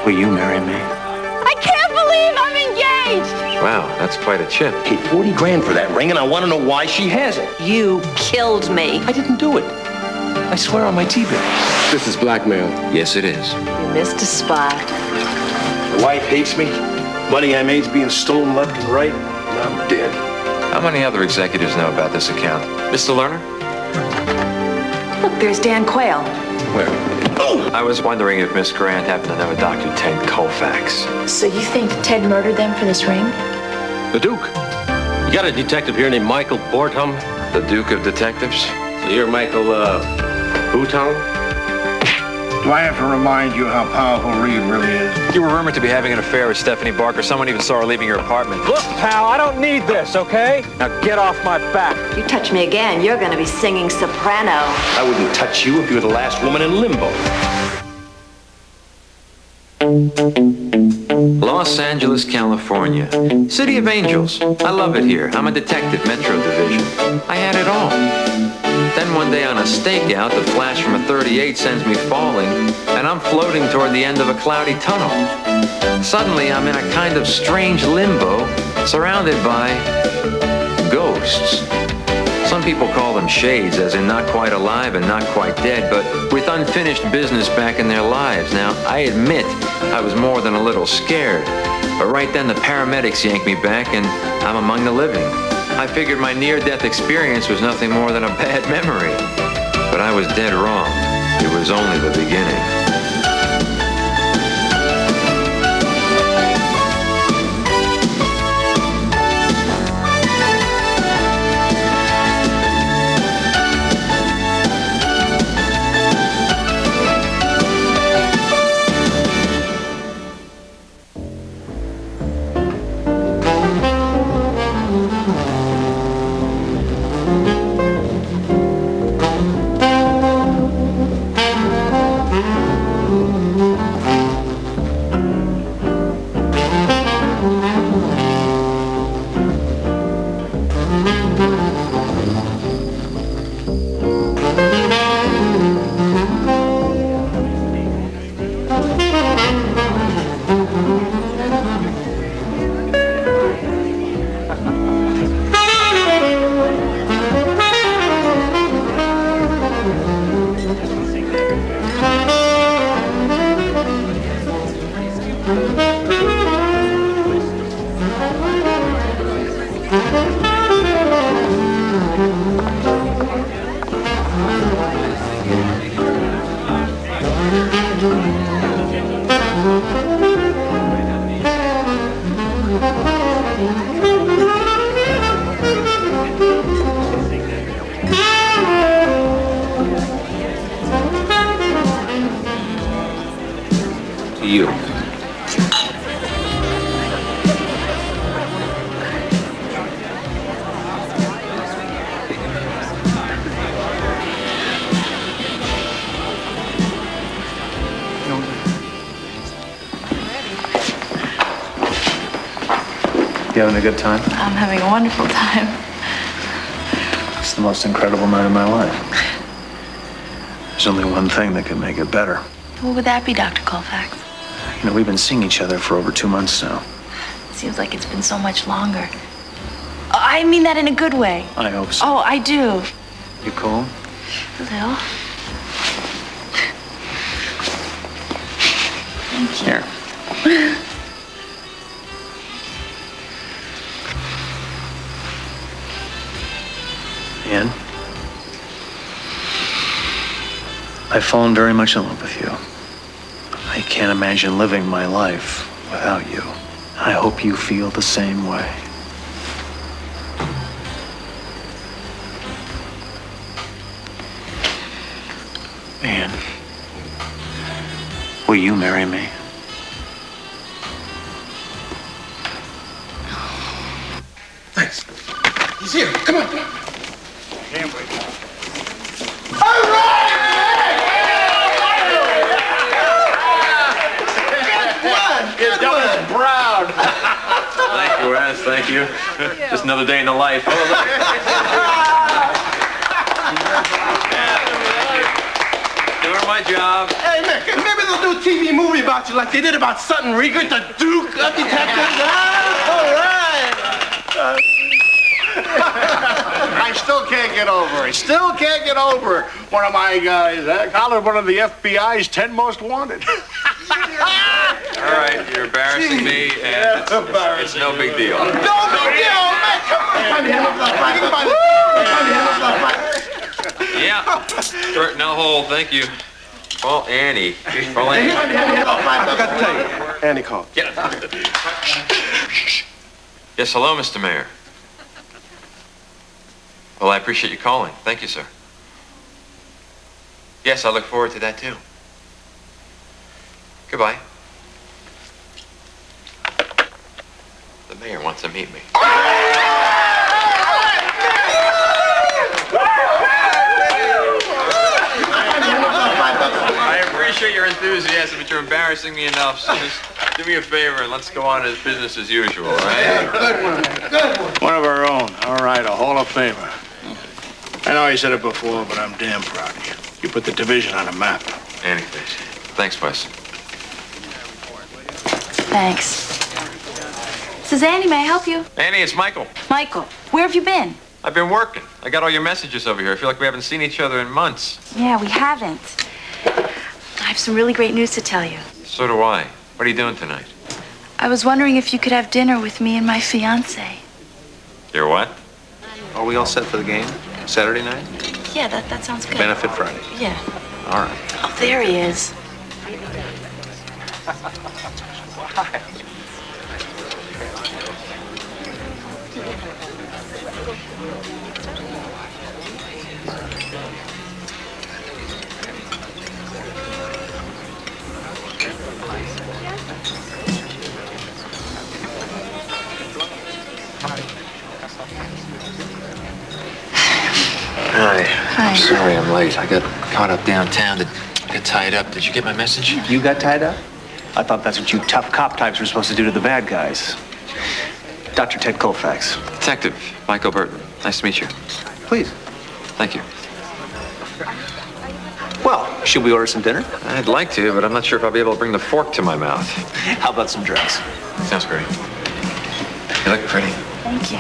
Will you marry me? I can't believe I'm engaged! Wow, that's quite a chip. Paid 40 grand for that ring, and I want to know why she has it. You killed me. I didn't do it. I swear on my TV. This is blackmail. Yes, it is. You missed a spot. The wife hates me. Money I made's being stolen left and right. And I'm dead. How many other executives know about this account? Mr. Lerner? Look, there's Dan Quayle. Where? Oh! I was wondering if Miss Grant happened to know a Dr. Ted Kolfax. So you think Ted murdered them for this ring? The Duke. You got a detective here named Michael Bortham? The Duke of Detectives? So you're Michael, Bouton? Do I have to remind you how powerful Reed really is? You were rumored to be having an affair with Stephanie Barker. Someone even saw her leaving your apartment. Look, pal, I don't need this, okay? Now get off my back. You touch me again, you're gonna be singing soprano. I wouldn't touch you if you were the last woman in limbo. Los Angeles, California. City of Angels. I love it here. I'm a detective, Metro Division. I had it all. Then one day on a stakeout, the flash from a 38 sends me falling, and I'm floating toward the end of a cloudy tunnel. Suddenly, I'm in a kind of strange limbo, surrounded by ghosts. Some people call them shades, as in not quite alive and not quite dead, but with unfinished business back in their lives. Now, I admit I was more than a little scared, but right then the paramedics yanked me back, and I'm among the living. I figured my near-death experience was nothing more than a bad memory. But I was dead wrong. It was only the beginning. You. You having a good time? I'm having a wonderful time. It's the most incredible night of my life. There's only one thing that could make it better. What would that be, Dr. Kolfax? You know, we've been seeing each other for over 2 months now. Seems like it's been so much longer. I mean that in a good way. I hope so. Oh, I do. You cool? A little. Thank you. Here. Ian, I've fallen very much in love with you. I can't imagine living my life without you. I hope you feel the same way. Ian, will you marry me? Thanks. He's here. Come on. Can't wait. Thank you, Wes. Thank you. Just another day in the life. Oh, look. my job. Hey, man, maybe they'll do a TV movie about you like they did about Sutton Regan, the Duke of Detectives. All right. I still can't get over it. Still can't get over it. One of my guys collared one of the FBI's 10 most wanted. All right, you're embarrassing me, and it's no big deal. No big deal, man. Come on. Yeah. Short, no hole, thank you. Well, Annie. Well, Annie. I forgot to tell you. Annie called. Get it. Yes, hello, Mr. Mayor. Well, I appreciate you calling. Thank you, sir. Yes, I look forward to that, too. Goodbye. The mayor wants to meet me. I appreciate your enthusiasm, but you're embarrassing me enough, so just do me a favor and let's go on as business as usual, all right? Good one. Good one. One of our own. All right, a Hall of Famer. I know I said it before, but I'm damn proud of you. You put the division on a map. Annie, please. Thanks, Wes. Thanks. This is Annie. May I help you? Annie, it's Michael. Michael, where have you been? I've been working. I got all your messages over here. I feel like we haven't seen each other in months. Yeah, we haven't. I have some really great news to tell you. So do I. What are you doing tonight? I was wondering if you could have dinner with me and my fiancé. You're what? Are we all set for the game? Saturday night? Yeah, that sounds good. Benefit Friday. Yeah. All right. Oh, there he is. Hi. Hi. I'm sorry I'm late. I got caught up downtown to get tied up. Did you get my message? You got tied up? I thought that's what you tough cop types were supposed to do to the bad guys. Dr. Ted Kolfax. Detective Michael Burton. Nice to meet you. Please. Thank you. Well, should we order some dinner? I'd like to, but I'm not sure if I'll be able to bring the fork to my mouth. How about some drinks? Sounds great. You look pretty. Thank you.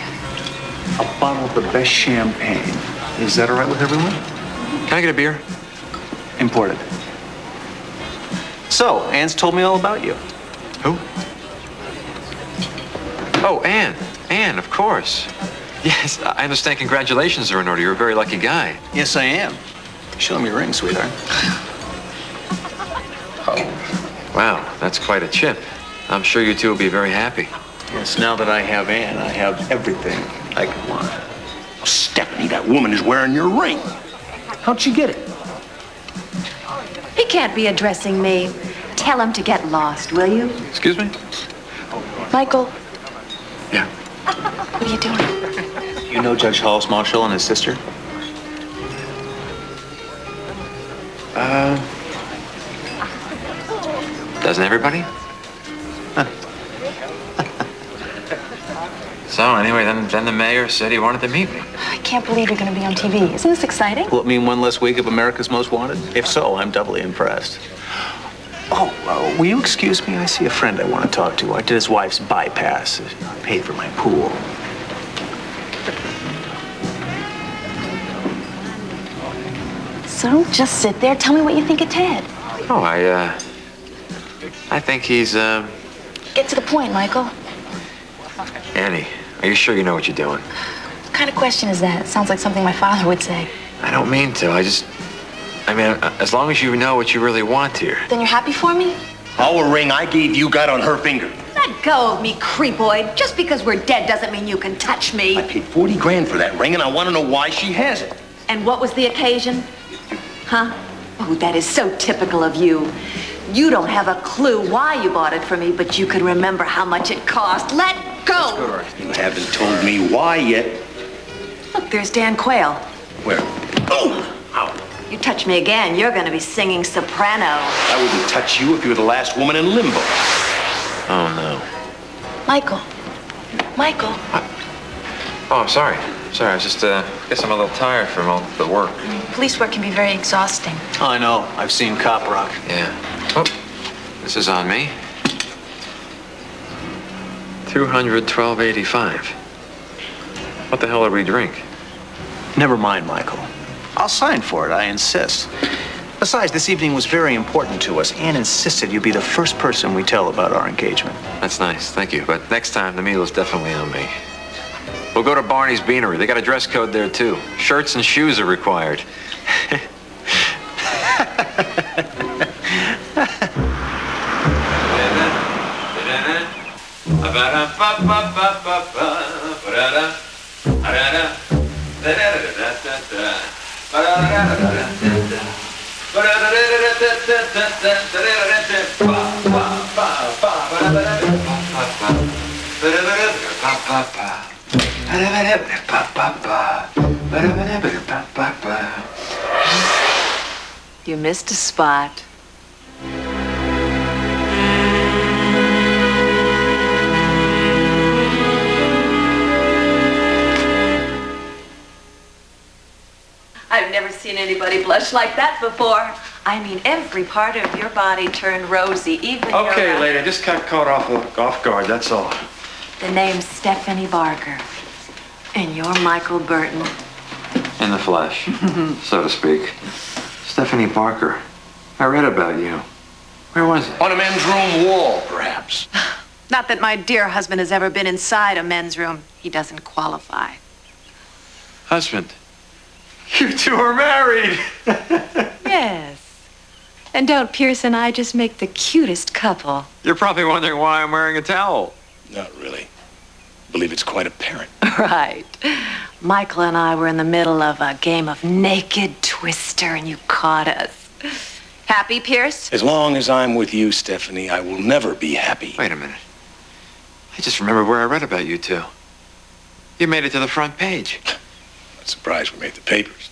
A bottle of the best champagne. Is that all right with everyone? Can I get a beer? Imported. So, Anne's told me all about you. Who? Oh, Anne. Anne, of course. Yes, I understand congratulations are in order. You're a very lucky guy. Yes, I am. Show me your ring, sweetheart. Oh. Wow, that's quite a chip. I'm sure you two will be very happy. Yes, now that I have Anne, I have everything I could want. Stephanie, that woman is wearing your ring. How'd she get it? He can't be addressing me. Tell him to get lost, will you? Excuse me? Michael, Yeah. what are you doing? You know Judge Hollis Marshall and his sister? Doesn't everybody? So anyway, then the mayor said he wanted to meet me. I can't believe you're going to be on TV. Isn't this exciting? Will it mean one less week of America's Most Wanted? If so, I'm doubly impressed. Oh, will you excuse me? I see a friend I want to talk to. I did his wife's bypass. I paid for my pool. So don't just sit there. Tell me what you think of Ted. Oh, I think he's, Get to the point, Michael. Annie, are you sure you know what you're doing? What kind of question is that? It sounds like something my father would say. I don't mean to. I mean, as long as you know what you really want here. Then you're happy for me? Our ring I gave you got on her finger. Let go of me, creepoid. Just because we're dead doesn't mean you can touch me. I paid 40 grand for that ring, and I want to know why she has it. And what was the occasion? Huh? Oh, that is so typical of you. You don't have a clue why you bought it for me, but you can remember how much it cost. Let go! You haven't told me why yet. Look, there's Dan Quayle. Where? Oh! Ow. You touch me again, you're gonna be singing soprano. I wouldn't touch you if you were the last woman in limbo. Oh, no. Michael. Michael. Oh, I'm sorry. Sorry, I was just, guess I'm a little tired from all the work. Police work can be very exhausting. Oh, I know. I've seen cop rock. Yeah. Oh, this is on me. $212.85. What the hell did we drink? Never mind, Michael. I'll sign for it, I insist. Besides, this evening was very important to us. Anne insisted you be the first person we tell about our engagement. That's nice, thank you. But next time, the meal is definitely on me. We'll go to Barney's Beanery. They got a dress code there, too. Shirts and shoes are required. You missed a spot. I've never seen anybody blush like that before. I mean, every part of your body turned rosy, even your... Okay, lady, I just got caught off guard, that's all. The name's Stephanie Barker. And you're Michael Burton. In the flesh, so to speak. Stephanie Barker. I read about you. Where was it? On a men's room wall, perhaps. Not that my dear husband has ever been inside a men's room. He doesn't qualify. Husband. You two are married. Yes. And don't Pierce and I just make the cutest couple? You're probably wondering why I'm wearing a towel. Not really. I believe it's quite apparent. Right. Michael and I were in the middle of a game of naked twister and you caught us. Happy, Pierce? As long as I'm with you, Stephanie, I will never be happy. Wait a minute. I just remembered where I read about you two. You made it to the front page. Not surprised we made the papers.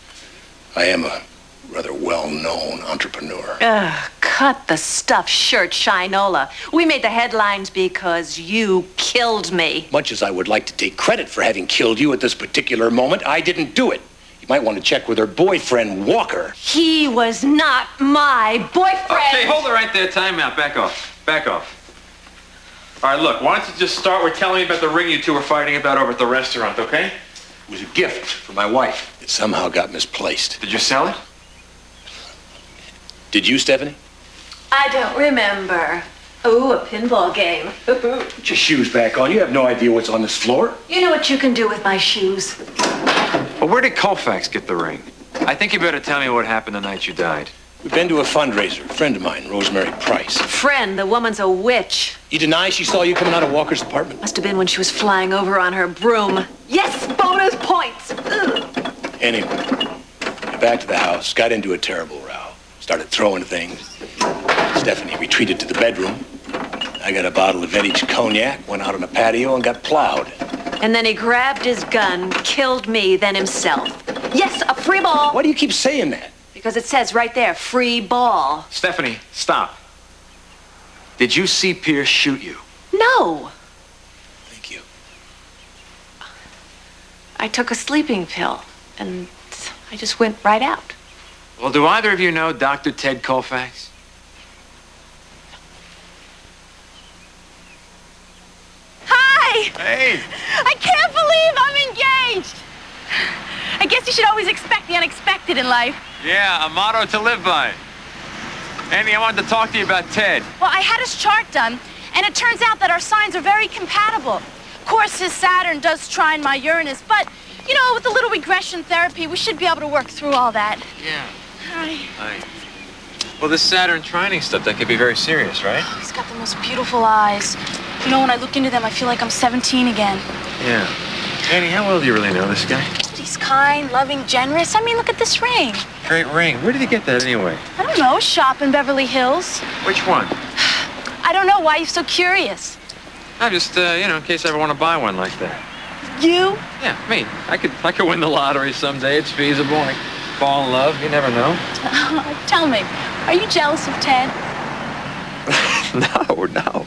I am a rather well-known entrepreneur. Ugh, cut the stuffed shirt, Shinola. We made the headlines because you killed me. Much as I would like to take credit for having killed you at this particular moment, I didn't do it. You might want to check with her boyfriend, Walker. He was not my boyfriend. Okay, hold it right there. Time out. Back off. Back off. All right, look, why don't you just start with telling me about the ring you two were fighting about over at the restaurant, okay? It was a gift for my wife. It somehow got misplaced. Did you sell it? Did you, Stephanie? I don't remember. Ooh, a pinball game. Put your shoes back on. You have no idea what's on this floor. You know what you can do with my shoes? Well, where did Kolfax get the ring? I think you better tell me what happened the night you died. We've been to a fundraiser. A friend of mine, Rosemary Price. Friend, the woman's a witch. You deny she saw you coming out of Walker's apartment? Must have been when she was flying over on her broom. Yes, bonus points. Ugh. Anyway, got back to the house, got into a terrible row. Started throwing things. Stephanie retreated to the bedroom. I got a bottle of vintage cognac, went out on the patio, and got plowed. And then he grabbed his gun, killed me, then himself. Yes, a free ball. Why do you keep saying that? Because it says right there, free ball. Stephanie, stop. Did you see Pierce shoot you? No. Thank you. I took a sleeping pill, and I just went right out. Well, do either of you know Dr. Ted Kolfax? Hi! Hey! I can't believe I'm engaged! I guess you should always expect the unexpected in life. Yeah, a motto to live by. Andy, I wanted to talk to you about Ted. Well, I had his chart done, and it turns out that our signs are very compatible. Of course, his Saturn does trine my Uranus, but, you know, with a little regression therapy, we should be able to work through all that. Yeah. Hi. Well, this Saturn trining stuff, that could be very serious, right? He's got the most beautiful eyes. You know, when I look into them, I feel like I'm 17 again. Yeah. Andy, how well do you really know this guy? He's kind, loving, generous. I mean, look at this ring. Great ring. Where did he get that anyway? I don't know, shop in Beverly Hills. Which one? I don't know. Why are you so curious? I'm just, in case I ever want to buy one like that. You? Yeah, me. I could win the lottery someday. It's feasible. I fall in love. You never know. Tell me, are you jealous of Ted? No.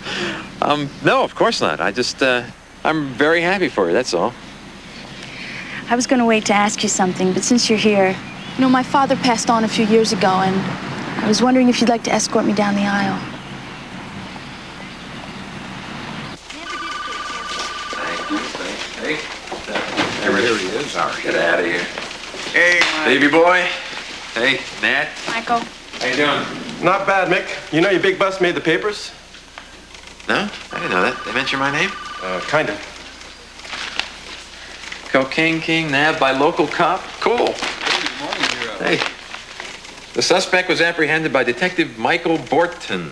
No, of course not. I just, I'm very happy for you, that's all. I was going to wait to ask you something, but since you're here, you know, my father passed on a few years ago, and I was wondering if you'd like to escort me down the aisle. Hey. Here he is. All right, get out of here. Hey, baby boy. Hey, Nat. Michael. How you doing? Not bad, Mick. You know your big bus made the papers? No, I didn't know that. They mentioned my name? Kind of. Cocaine King nabbed by local cop? Cool. Hey. The suspect was apprehended by Detective Michael Borton.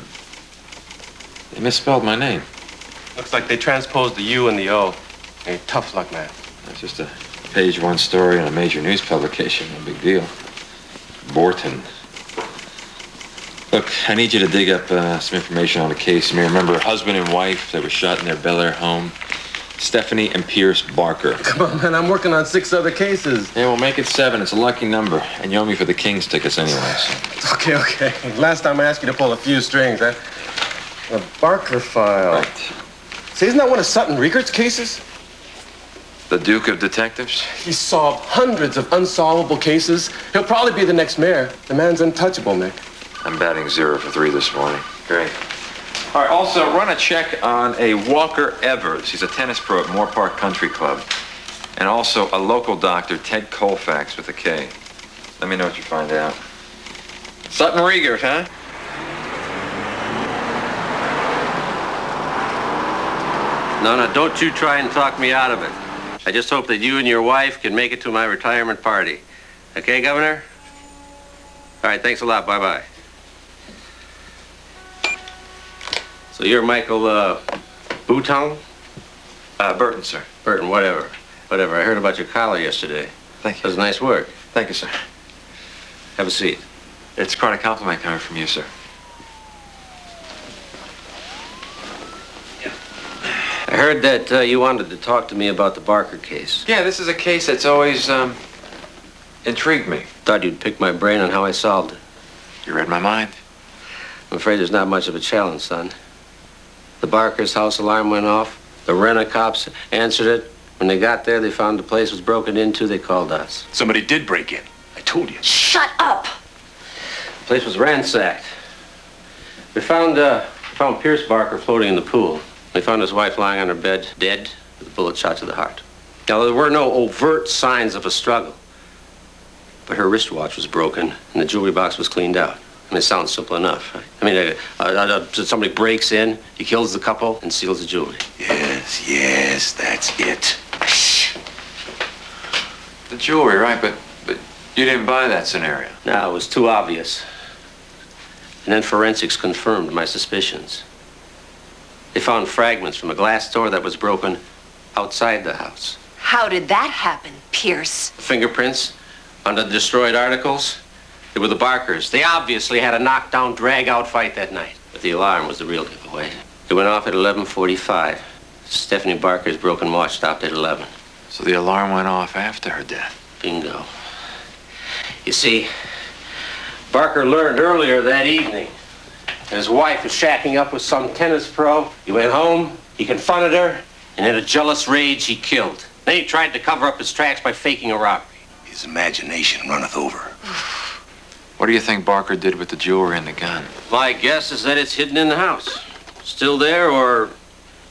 They misspelled my name. Looks like they transposed the U and the O. Hey, tough luck, man. That's just a page one story in a major news publication. No big deal. Borton. Look, I need you to dig up some information on the case. You may remember a husband and wife that were shot in their Bel Air home. Stephanie and Pierce Barker. Come on, man. I'm working on 6 other cases. Yeah, we'll make it 7. It's a lucky number. And you owe me for the Kings tickets anyways. Okay. Last time I asked you to pull a few strings, huh? The Barker file. Right. See, isn't that one of Sutton Riegert's cases? The Duke of Detectives? He solved hundreds of unsolvable cases. He'll probably be the next mayor. The man's untouchable, Mick. I'm batting 0 for 3 this morning. Great. All right, also, run a check on a Walker Evers. He's a tennis pro at Moore Park Country Club. And also a local doctor, Ted Kolfax with a K. Let me know what you find out. Sutton Riegert, huh? No, don't you try and talk me out of it. I just hope that you and your wife can make it to my retirement party. Okay, Governor? All right, thanks a lot. Bye-bye. So you're Michael, Bouton? Burton, sir. Burton, whatever. I heard about your collar yesterday. Thank you. That was nice work. Thank you, sir. Have a seat. It's quite a compliment coming from you, sir. I heard that you wanted to talk to me about the Barker case. Yeah, this is a case that's always, intrigued me. Thought you'd pick my brain on how I solved it. You read my mind. I'm afraid there's not much of a challenge, son. The Barker's house alarm went off. The rent-a-cops answered it. When they got there, they found the place was broken into. They called us. Somebody did break in. I told you. Shut up! The place was ransacked. We found Pierce Barker floating in the pool. We found his wife lying on her bed, dead, with a bullet shot to the heart. Now, there were no overt signs of a struggle. But her wristwatch was broken, and the jewelry box was cleaned out. I mean, it sounds simple enough. Right? I mean, somebody breaks in, he kills the couple, and steals the jewelry. Yes, that's it. The jewelry, right, but you didn't buy that scenario. No, it was too obvious. And then forensics confirmed my suspicions. They found fragments from a glass door that was broken outside the house. How did that happen, Pierce? Fingerprints on the destroyed articles. They were the Barkers. They obviously had a knockdown, drag-out fight that night. But the alarm was the real giveaway. It went off at 11:45. Stephanie Barker's broken watch stopped at 11. So the alarm went off after her death. Bingo. You see, Barker learned earlier that evening that his wife was shacking up with some tennis pro. He went home, he confronted her, and in a jealous rage, he killed. Then he tried to cover up his tracks by faking a robbery. His imagination runneth over. What do you think Barker did with the jewelry and the gun? My guess is that it's hidden in the house. Still there or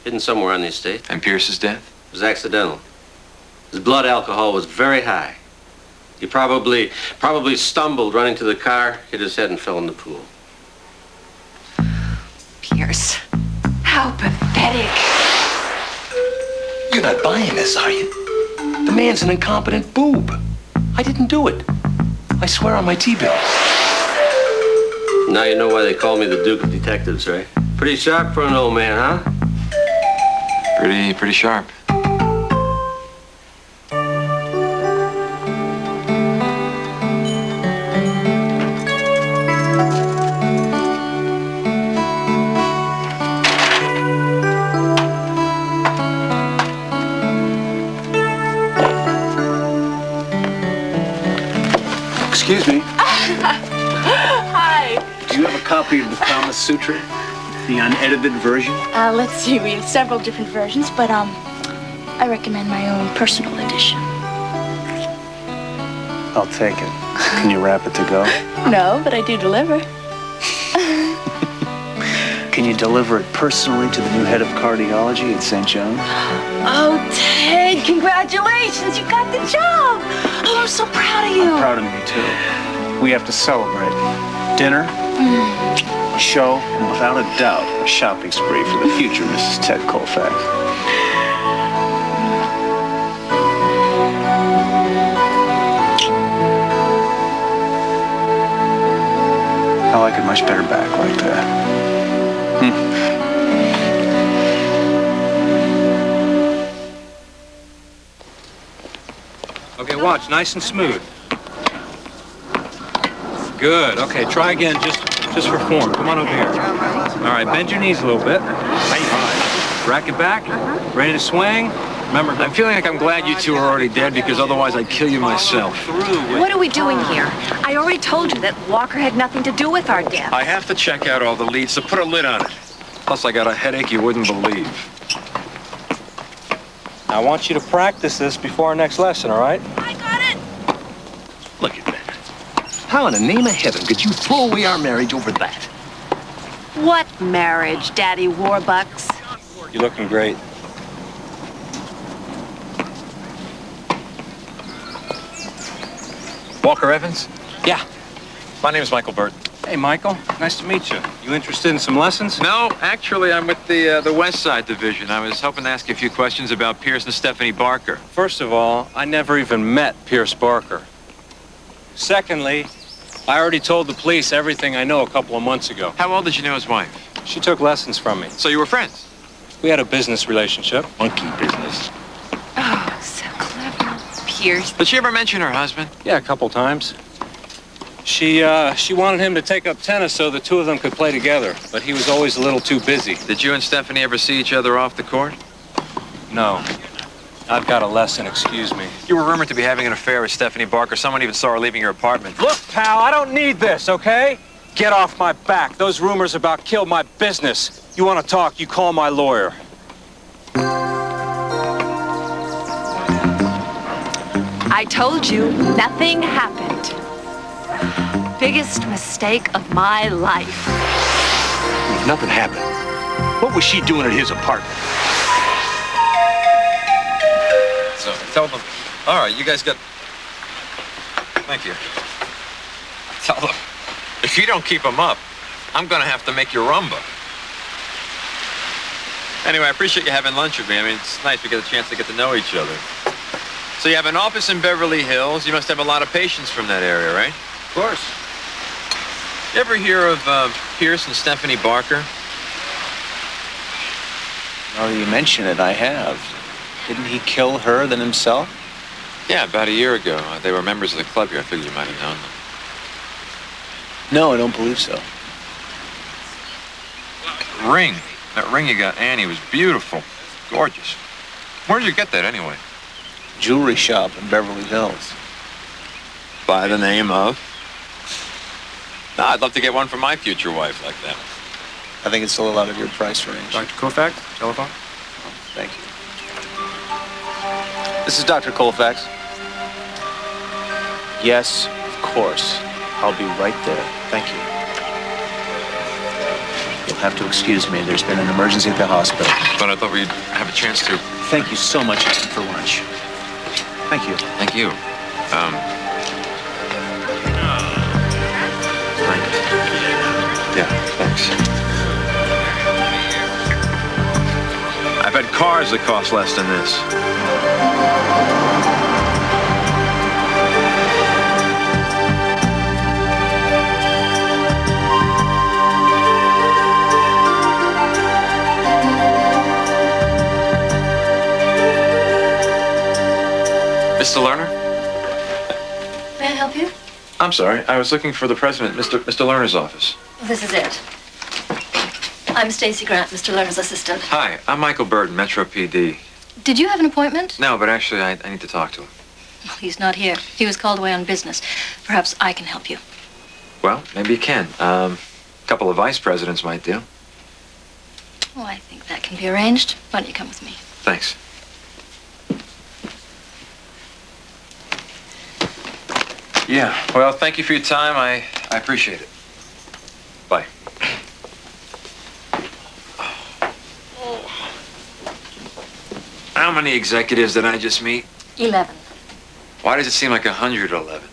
hidden somewhere on the estate. And Pierce's death? It was accidental. His blood alcohol was very high. He probably stumbled running to the car, hit his head, and fell in the pool. Pierce, how pathetic. You're not buying this, are you? The man's an incompetent boob. I didn't do it. I swear on my T-bills. Now you know why they call me the Duke of Detectives, right? Pretty sharp for an old man, huh? Pretty sharp. Excuse me. Hi. Do you have a copy of the Kama Sutra? The unedited version? Let's see. We have several different versions, but I recommend my own personal edition. I'll take it. Can you wrap it to go? No, but I do deliver. Can you deliver it personally to the new head of cardiology at St. John's? Oh, Ted, congratulations. You got the job. Oh, I'm so proud of you. I'm proud of you, too. We have to celebrate. Dinner, a show, and without a doubt, a shopping spree for the future Mrs. Ted Kolfax. I like it much better back like that. Okay, watch, nice and smooth. Good. Okay, try again, just for form. Come on over here. All right, bend your knees a little bit. All right. Rack it back. Ready to swing. Remember, I'm feeling like I'm glad you two are already dead because otherwise I'd kill you myself. What are we doing here? I already told you that Walker had nothing to do with our death. I have to check out all the leads, so put a lid on it. Plus, I got a headache you wouldn't believe. I want you to practice this before our next lesson, all right? I got it. Look at that. How in the name of heaven could you throw away our marriage over that? What marriage, Daddy Warbucks? You're looking great. Walker Evans? Yeah. My name is Michael Burton. Hey, Michael. Nice to meet you. You interested in some lessons? No, actually, I'm with the West Side Division. I was hoping to ask you a few questions about Pierce and Stephanie Barker. First of all, I never even met Pierce Barker. Secondly, I already told the police everything I know a couple of months ago. How well did you know his wife? She took lessons from me. So you were friends? We had a business relationship. Monkey business. Oh, so clever. Pierce. Did she ever mention her husband? Yeah, a couple times. She wanted him to take up tennis so the two of them could play together, but he was always a little too busy. Did you and Stephanie ever see each other off the court? No. I've got a lesson, excuse me. You were rumored to be having an affair with Stephanie Barker. Someone even saw her leaving your apartment. Look, pal, I don't need this, okay? Get off my back. Those rumors about killed my business. You want to talk, you call my lawyer. I told you, nothing happened. Biggest mistake of my life. Nothing happened. What was she doing at his apartment? So tell them. All right, you guys got. Thank you. Tell them. If you don't keep them up, I'm going to have to make you rumba. Anyway, I appreciate you having lunch with me. I mean, it's nice we get a chance to get to know each other. So you have an office in Beverly Hills. You must have a lot of patients from that area, right? Of course. You ever hear of Pierce and Stephanie Barker? Now that you mention it, I have. Didn't he kill her then himself? Yeah, about a year ago. They were members of the club here. I figured you might have known them. No, I don't believe so. Ring. That ring you got Annie was beautiful. Gorgeous. Where did you get that anyway? Jewelry shop in Beverly Hills. By the name of? No, I'd love to get one for my future wife like that. I think it's a little out of your price range. Dr. Kolfax, telephone? Thank you. This is Dr. Kolfax. Yes, of course. I'll be right there. Thank you. You'll have to excuse me. There's been an emergency at the hospital. But I thought we'd have a chance to. Thank you so much for lunch. Thank you. Thank you. Yeah, thanks. I've had cars that cost less than this. Mr. Lerner? May I help you? I'm sorry. I was looking for the president, Mr. Lerner's office. This is it. I'm Stacy Grant, Mr. Lerner's assistant. Hi, I'm Michael Burton, Metro PD. Did you have an appointment? No, but actually, I need to talk to him. Well, he's not here. He was called away on business. Perhaps I can help you. Well, maybe you can. A couple of vice presidents might do. Oh, I think that can be arranged. Why don't you come with me? Thanks. Yeah, well, thank you for your time. I appreciate it. Bye. How many executives did I just meet? 11. Why does it seem like 111?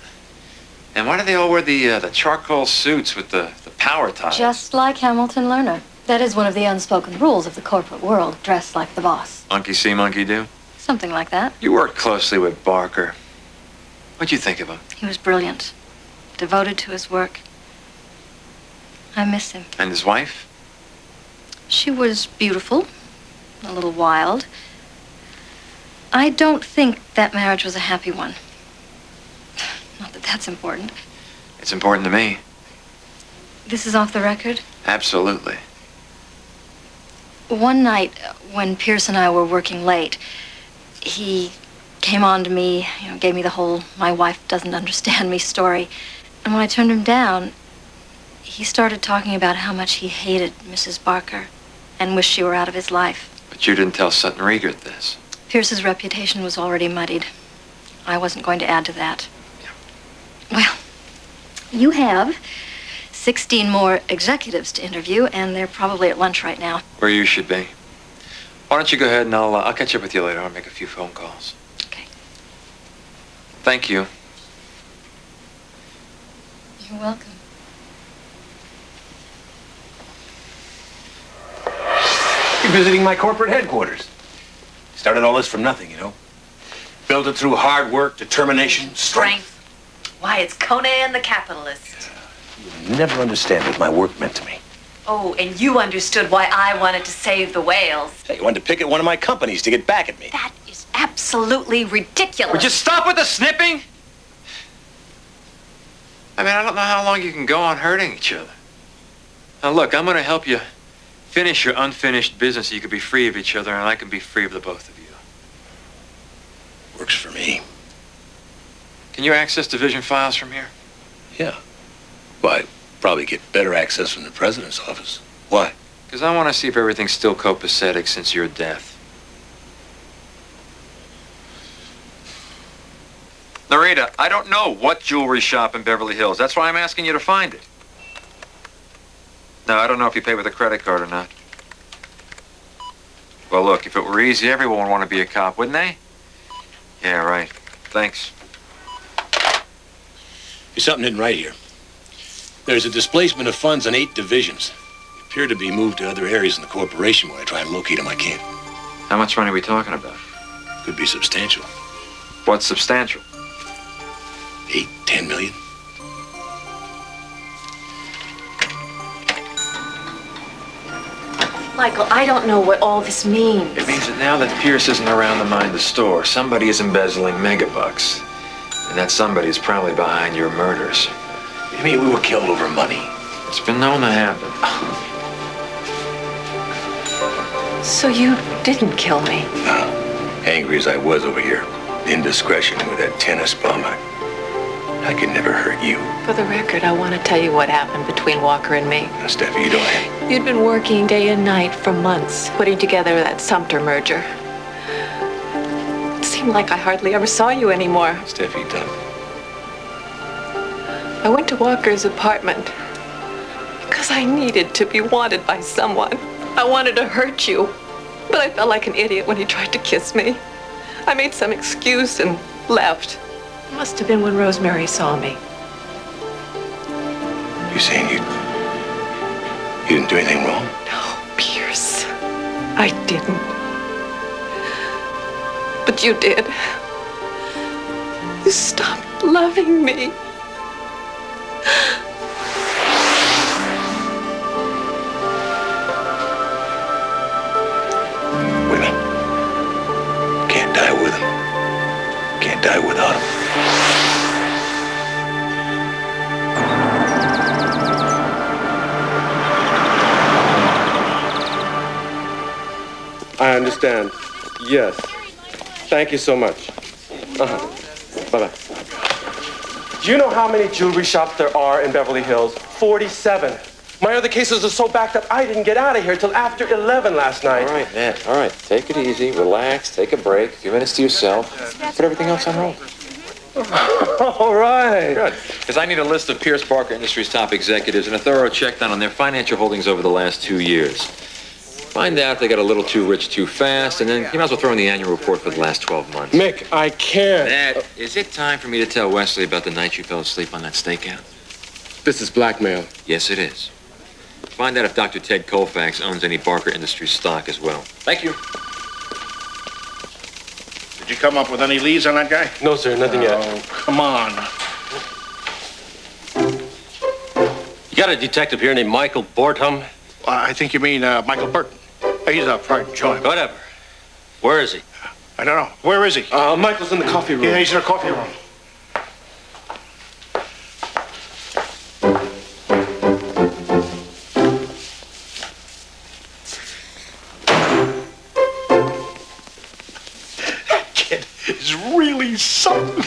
And why do they all wear the charcoal suits with the power ties? Just like Hamilton Lerner. That is one of the unspoken rules of the corporate world, dress like the boss. Monkey see, monkey do? Something like that. You worked closely with Barker. What'd you think of him? He was brilliant, devoted to his work. I miss him. And his wife? She was beautiful, a little wild. I don't think that marriage was a happy one. Not that that's important. It's important to me. This is off the record? Absolutely. One night when Pierce and I were working late, he came on to me, gave me the whole "my wife doesn't understand me" story. And when I turned him down, he started talking about how much he hated Mrs. Barker and wished she were out of his life. But you didn't tell Sutton Riegert this. Pierce's reputation was already muddied. I wasn't going to add to that. Well, you have 16 more executives to interview, and they're probably at lunch right now. Where you should be. Why don't you go ahead and I'll catch up with you later. I'll make a few phone calls. Okay. Thank you. You're welcome. You're visiting my corporate headquarters. Started all this from nothing, you know. Built it through hard work, determination, strength. Why, it's Conan the Capitalist. You'll never understand what my work meant to me. Oh, and you understood why I wanted to save the whales. Hey, you wanted to pick at one of my companies to get back at me. That is absolutely ridiculous. Would you stop with the snipping? I mean, I don't know how long you can go on hurting each other. Now, look, I'm going to help you finish your unfinished business so you can be free of each other and I can be free of the both of you. Works for me. Can you access division files from here? Yeah. Well, I'd probably get better access from the president's office. Why? Because I want to see if everything's still copacetic since your death. Narita, I don't know what jewelry shop in Beverly Hills. That's why I'm asking you to find it. No, I don't know if you pay with a credit card or not. Well, look, if it were easy, everyone would want to be a cop, wouldn't they? Yeah, right. Thanks. There's something isn't right here. There's a displacement of funds on 8 divisions. They appear to be moved to other areas in the corporation. When I try and locate them, I can't. How much money are we talking about? Could be substantial. What's substantial? 8, 10 million. Michael, I don't know what all this means. It means that now that Pierce isn't around to mind the store, somebody is embezzling megabucks. And that somebody is probably behind your murders. You mean we were killed over money? It's been known to happen. So you didn't kill me? No. Angry as I was over your indiscretion with that tennis bum, I could never hurt you. For the record, I want to tell you what happened between Walker and me. Now, Steffi, you don't. You'd been working day and night for months, putting together that Sumter merger. It seemed like I hardly ever saw you anymore. Steffi, don't. I went to Walker's apartment because I needed to be wanted by someone. I wanted to hurt you, but I felt like an idiot when he tried to kiss me. I made some excuse and left. It must have been when Rosemary saw me. You saying you didn't do anything wrong? No, Pierce. I didn't. But you did. You stopped loving me. Women can't die with them. Can't die without them. I understand. Yes. Thank you so much. Bye-bye. Do you know how many jewelry shops there are in Beverly Hills? 47. My other cases are so backed up, I didn't get out of here till after 11 last night. All right, Ned. All right. Take it easy. Relax. Take a break. A few minutes to yourself. Put everything else on hold. All right. Good. Because I need a list of Pierce Barker Industries' top executives and a thorough check done on their financial holdings over the last 2 years. Find out if they got a little too rich too fast, and then you might as well throw in the annual report for the last 12 months. Mick, I can't. Ned, is it time for me to tell Wesley about the night you fell asleep on that stakeout? This is blackmail. Yes, it is. Find out if Dr. Ted Kolfax owns any Barker Industries stock as well. Thank you. Did you come up with any leads on that guy? No, sir, nothing yet. Oh, come on. You got a detective here named Michael Bortham? I think you mean Michael Burton. He's a private joint. Whatever. Where is he? I don't know. Where is he? Michael's in the coffee room. Yeah, he's in the coffee room. That kid is really something.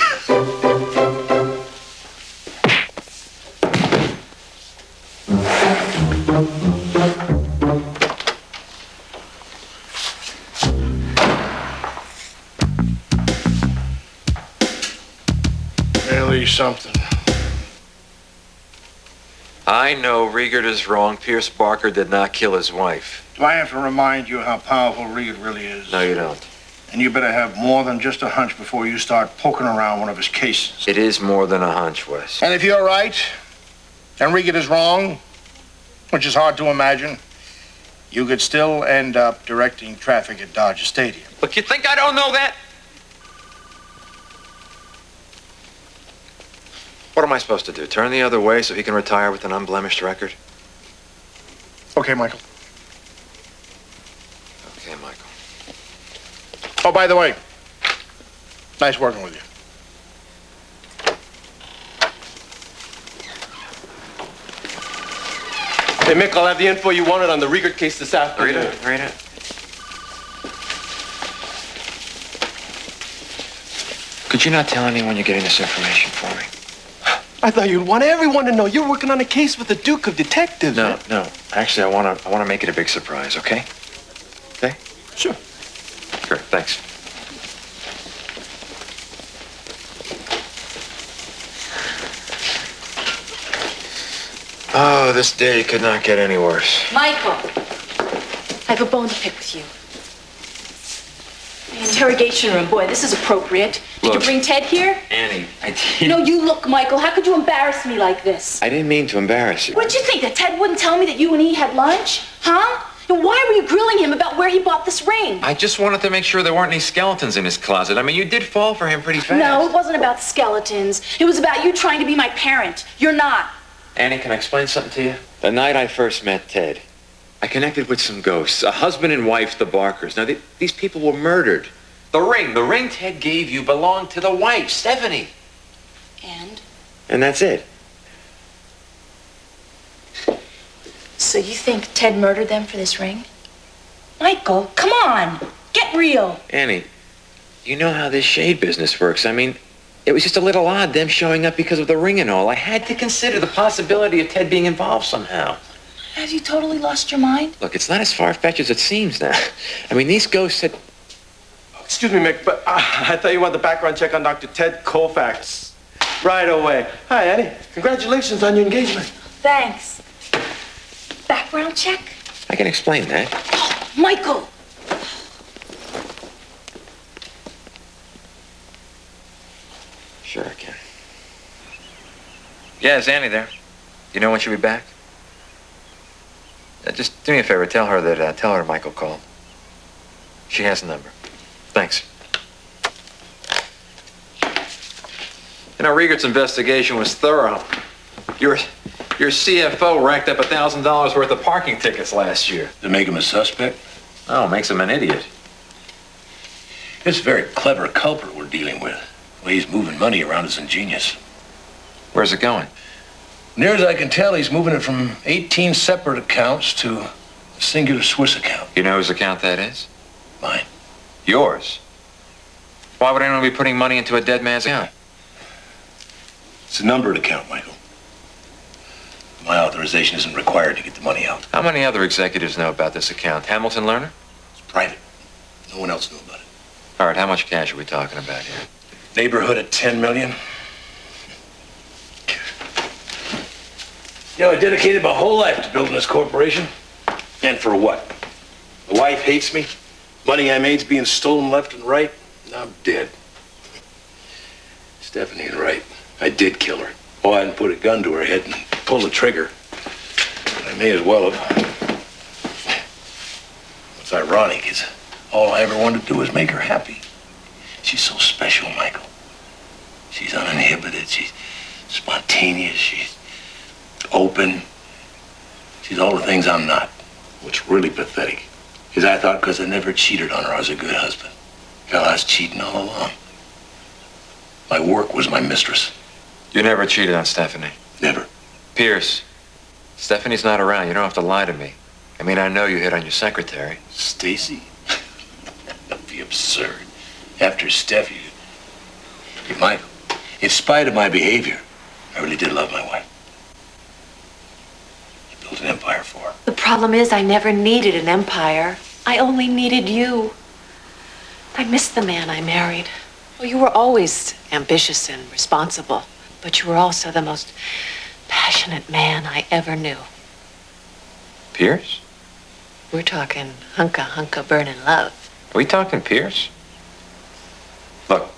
Really something. I know Riegert is wrong. Pierce Barker did not kill his wife. Do I have to remind you how powerful Reed really is? No, you don't. And you better have more than just a hunch before you start poking around one of his cases. It is more than a hunch, Wes. And if you're right, and Reed is wrong, which is hard to imagine, you could still end up directing traffic at Dodger Stadium. Look, you think I don't know that? What am I supposed to do? Turn the other way so he can retire with an unblemished record? Okay, Michael. Okay, Michael. Oh, by the way, nice working with you. Hey, Mick, I'll have the info you wanted on the Riegert case this afternoon. Read it. Could you not tell anyone you're getting this information for me? I thought you'd want everyone to know you're working on a case with the Duke of Detectives. No. Actually, I want to make it a big surprise, okay? Okay? Sure. Sure, thanks. Oh, this day could not get any worse. Michael, I have a bone to pick with you. The interrogation room. Boy, this is appropriate. Did Look. you bring Ted here? Annie, I didn't... No, you look, Michael. How could you embarrass me like this? I didn't mean to embarrass you. What did you think, that Ted wouldn't tell me that you and he had lunch? Huh? And why were you grilling him about where he bought this ring? I just wanted to make sure there weren't any skeletons in his closet. I mean, you did fall for him pretty fast. No, it wasn't about skeletons. It was about you trying to be my parent. You're not. Annie, can I explain something to you? The night I first met Ted, I connected with some ghosts, a husband and wife, the Barkers. Now, these people were murdered. The ring Ted gave you belonged to the wife, Stephanie. And that's it. so you think Ted murdered them for this ring? Michael, come on. Get real. Annie, you know how this shade business works. I mean, it was just a little odd, them showing up because of the ring and all. I had to consider the possibility of Ted being involved somehow. Have you totally lost your mind? Look, it's not as far-fetched as it seems now. I mean, these ghosts had... Excuse me, Mick, but I thought you wanted the background check on Dr. Ted Kolfax. Right away. Hi, Annie. Congratulations on your engagement. Thanks. Background check? I can explain that. Oh, Michael! Sure I can. Yeah, is Annie there? Do you know when she'll be back? Just do me a favor. Tell her Michael called. She has the number. Thanks. You know, Riegert's investigation was thorough. Your CFO racked up $1,000 worth of parking tickets last year. To make him a suspect? Oh, makes him an idiot. It's a very clever culprit we're dealing with. The way he's moving money around is ingenious. Where's it going? Near as I can tell, he's moving it from 18 separate accounts to a singular Swiss account. You know whose account that is? Mine. Yours. Why would anyone be putting money into a dead man's account? It's a numbered account, Michael. My authorization isn't required to get the money out. How many other executives know about this account? Hamilton Lerner? It's private. No one else knew about it. All right, how much cash are we talking about here? Neighborhood at 10 million. You know, I dedicated my whole life to building this corporation. And for what? The wife hates me. Money I made's being stolen left and right. I'm dead. Stephanie ain't right. I did kill her. Oh, I didn't put a gun to her head and pull the trigger. I may as well have. What's ironic is all I ever wanted to do was make her happy. She's so special, Michael. She's uninhibited. She's spontaneous. She's open. She's all the things I'm not. What's really pathetic is I thought because I never cheated on her, I was a good husband. Hell, I was cheating all along. My work was my mistress. You never cheated on Stephanie? Never. Pierce, Stephanie's not around. You don't have to lie to me. I mean, I know you hit on your secretary. Stacy? That'd be absurd. After Steph, you Michael, in spite of my behavior, I really did love my wife. I built an empire for her. The problem is I never needed an empire. I only needed you. I missed the man I married. Well, you were always ambitious and responsible, but you were also the most passionate man I ever knew. Pierce? We're talking hunka burning love. Are we talking Pierce? Look,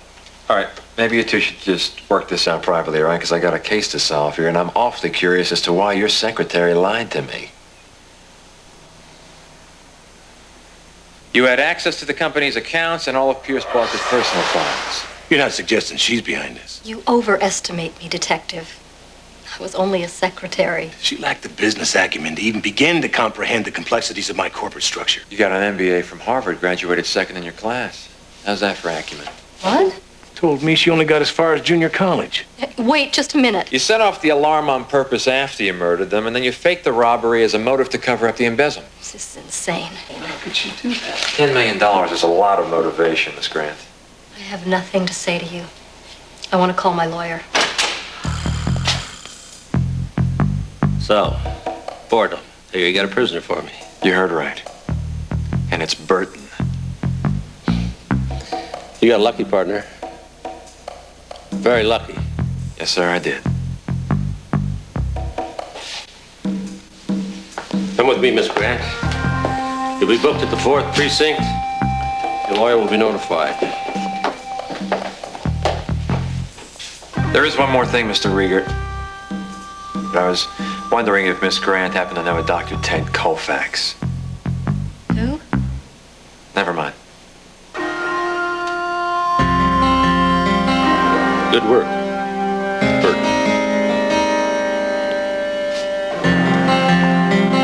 all right, maybe you two should just work this out privately, all right? Because I got a case to solve here, and I'm awfully curious as to why your secretary lied to me. You had access to the company's accounts and all of Pierce Barker's personal files. You're not suggesting she's behind this? You overestimate me, Detective. I was only a secretary. She lacked the business acumen to even begin to comprehend the complexities of my corporate structure. You got an MBA from Harvard, graduated second in your class. How's that for acumen? What? Told me she only got as far as junior college. Wait just a minute. You set off the alarm on purpose after you murdered them, and then you faked the robbery as a motive to cover up the embezzlement. This is insane. How could she do that? $10 million is a lot of motivation, Miss Grant. I have nothing to say to you. I want to call my lawyer. So, boredom. Here, you got a prisoner for me. You heard right. And it's Burton. You got lucky, partner. Very lucky. Yes, sir, I did. Come with me, Miss Grant. You'll be booked at the 4th precinct. Your lawyer will be notified. There is one more thing, Mr. Riegert. But I was wondering if Miss Grant happened to know a Dr. Ted Kolfax. Who? Never mind. Good work, Burton.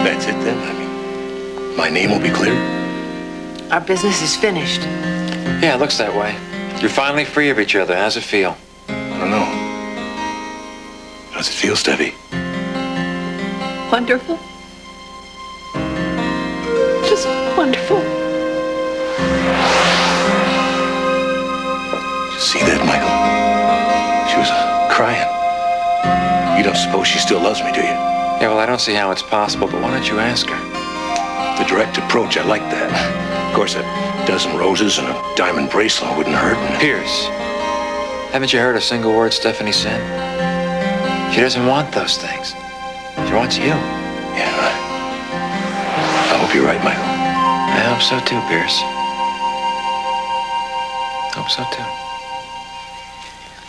That's it then? I mean, my name will be clear? Our business is finished. Yeah, it looks that way. You're finally free of each other. How's it feel? I don't know. How's it feel, Steffi? Wonderful. Just wonderful. Did you see that, Michael? She was crying. You don't suppose she still loves me, do you? Yeah, well, I don't see how it's possible, but why don't you ask her? The direct approach, I like that. Of course, a dozen roses and a diamond bracelet wouldn't hurt. Pierce, haven't you heard a single word Stephanie said? She doesn't want those things. She wants you. Yeah, I hope you're right, Michael. I hope so too, Pierce. Hope so too.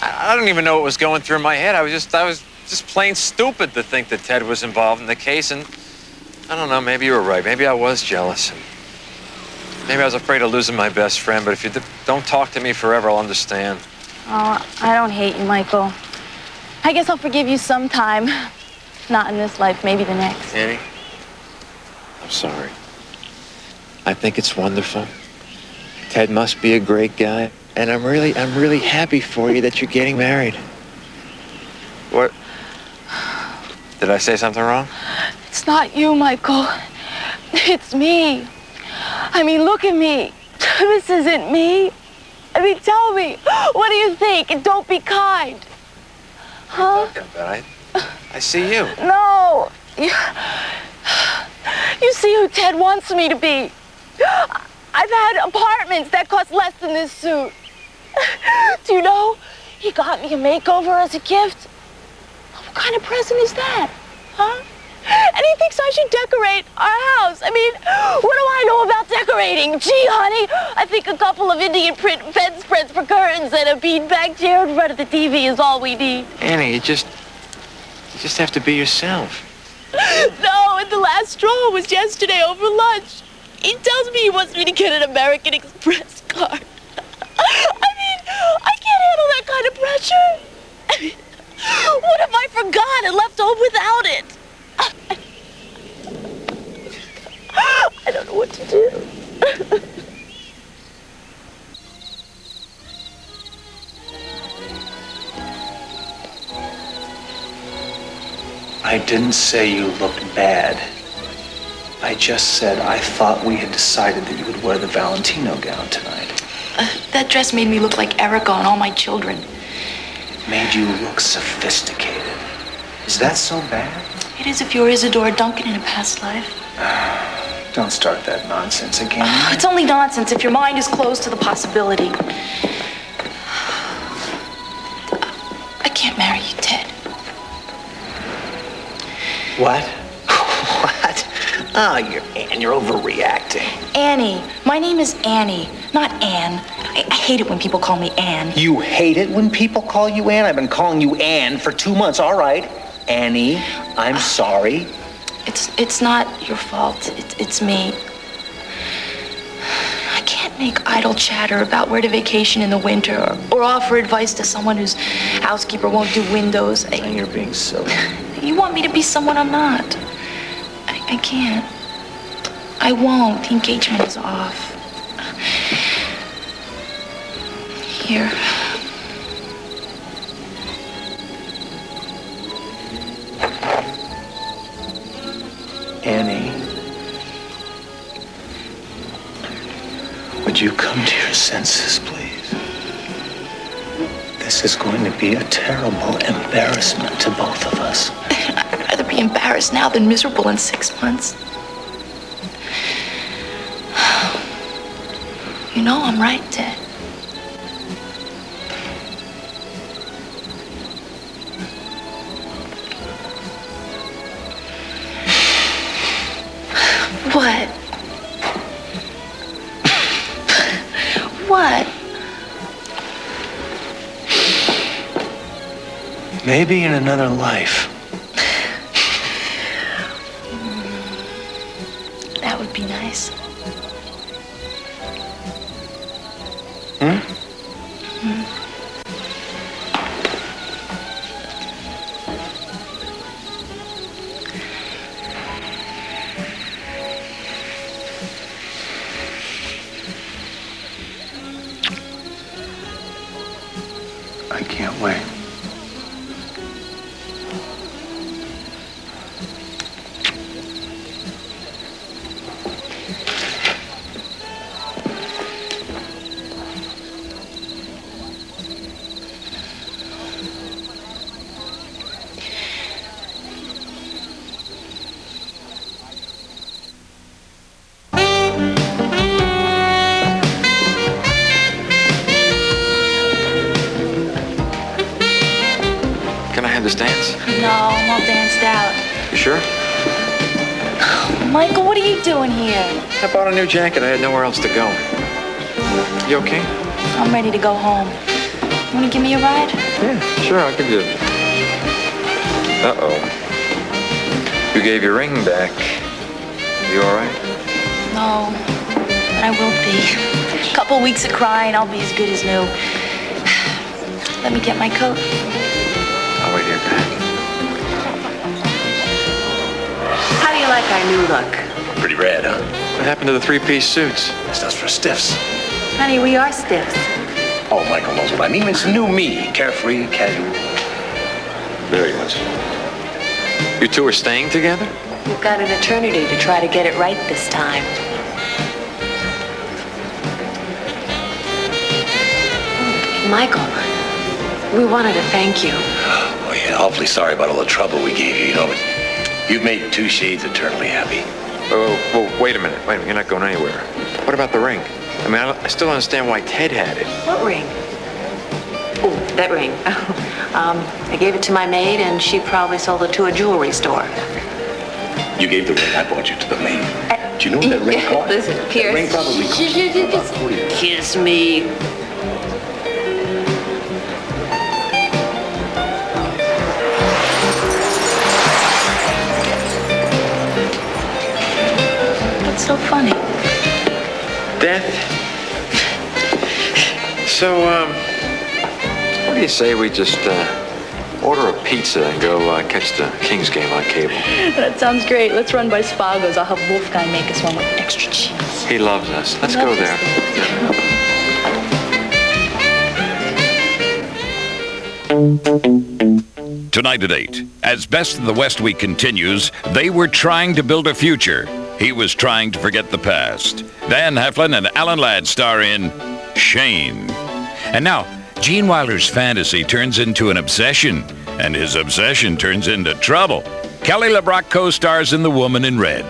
I don't even know what was going through my head. I was just plain stupid to think that Ted was involved in the case, and I don't know, maybe you were right. Maybe I was jealous, and maybe I was afraid of losing my best friend, but if you don't talk to me forever, I'll understand. Oh, I don't hate you, Michael. I guess I'll forgive you sometime. Not in this life, maybe the next. Annie, I'm sorry. I think it's wonderful. Ted must be a great guy, and I'm really happy for you that you're getting married. What? Did I say something wrong? It's not you, Michael. It's me. I mean, look at me. This isn't me. I mean, tell me, what do you think? And don't be kind. Huh? I see you. No. You see who Ted wants me to be. I've had apartments that cost less than this suit. Do you know, he got me a makeover as a gift. What kind of present is that, huh? And he thinks I should decorate our house. I mean, what do I know about decorating? Gee, honey, I think a couple of Indian print bedspreads for curtains and a beanbag chair in front of the TV is all we need. Annie, you just have to be yourself. No, and the last straw was yesterday over lunch. He tells me he wants me to get an American Express card. I mean, I can't handle that kind of pressure. I mean, what if I forgot and left home without it? I don't know what to do. I didn't say you looked bad. I just said I thought we had decided that you would wear the Valentino gown tonight. That dress made me look like Erica and all my children. Made you look sophisticated. Is that so bad? It is if you're Isadora Duncan in a past life. Don't start that nonsense again. It's only nonsense if your mind is closed to the possibility. I can't marry you, Ted. What? What? Oh, you're overreacting. Annie. My name is Annie, not Anne. I hate it when people call me Anne. You hate it when people call you Anne? I've been calling you Anne for 2 months. All right, Annie, I'm sorry. It's not your fault. It's me. I can't make idle chatter about where to vacation in the winter or offer advice to someone whose housekeeper won't do windows. You're being silly. You want me to be someone I'm not. I can't. I won't. The engagement is off. Here. Annie, would you come to your senses, please? This is going to be a terrible embarrassment to both of us. I'd rather be embarrassed now than miserable in 6 months. You know I'm right, Ted. What? What? Maybe in another life. That would be nice. I can't wait. This dance? No, I'm all danced out. You sure? Michael, what are you doing here? I bought a new jacket. I had nowhere else to go. You okay? I'm ready to go home. You want to give me a ride? Yeah, sure. I'll give you. Uh-oh. You gave your ring back. You all right? No, but I will be. A couple weeks of crying, I'll be as good as new. Let me get my coat. I'll wait here, back. How do you like our new look? Pretty rad, huh? What happened to the three-piece suits? Stuff's for stiffs. Honey, we are stiffs. Oh, Michael knows what I mean. It's new me. Carefree, casual. Very much. You two are staying together? We've got an eternity to try to get it right this time. Michael, we wanted to thank you. Oh, yeah, awfully sorry about all the trouble we gave you, but you've made two shades eternally happy. Oh, well, wait a minute. You're not going anywhere. What about the ring? I mean, I still don't understand why Ted had it. What ring? Oh, that ring. I gave it to my maid, and she probably sold it to a jewelry store. You gave the ring I bought you to the maid. Do you know what that ring cost? Listen, Pierce. That ring probably cost you about 40. Kiss me. What's so funny? Death. So, what do you say we just order a pizza and go catch the Kings game on cable? That sounds great. Let's run by Spago's. I'll have Wolfgang make us one with extra cheese. He loves us. Let's go there. Tonight at 8, as Best of the West Week continues, they were trying to build a future. He was trying to forget the past. Van Heflin and Alan Ladd star in Shane. And now, Gene Wilder's fantasy turns into an obsession, and his obsession turns into trouble. Kelly LeBrock co-stars in The Woman in Red.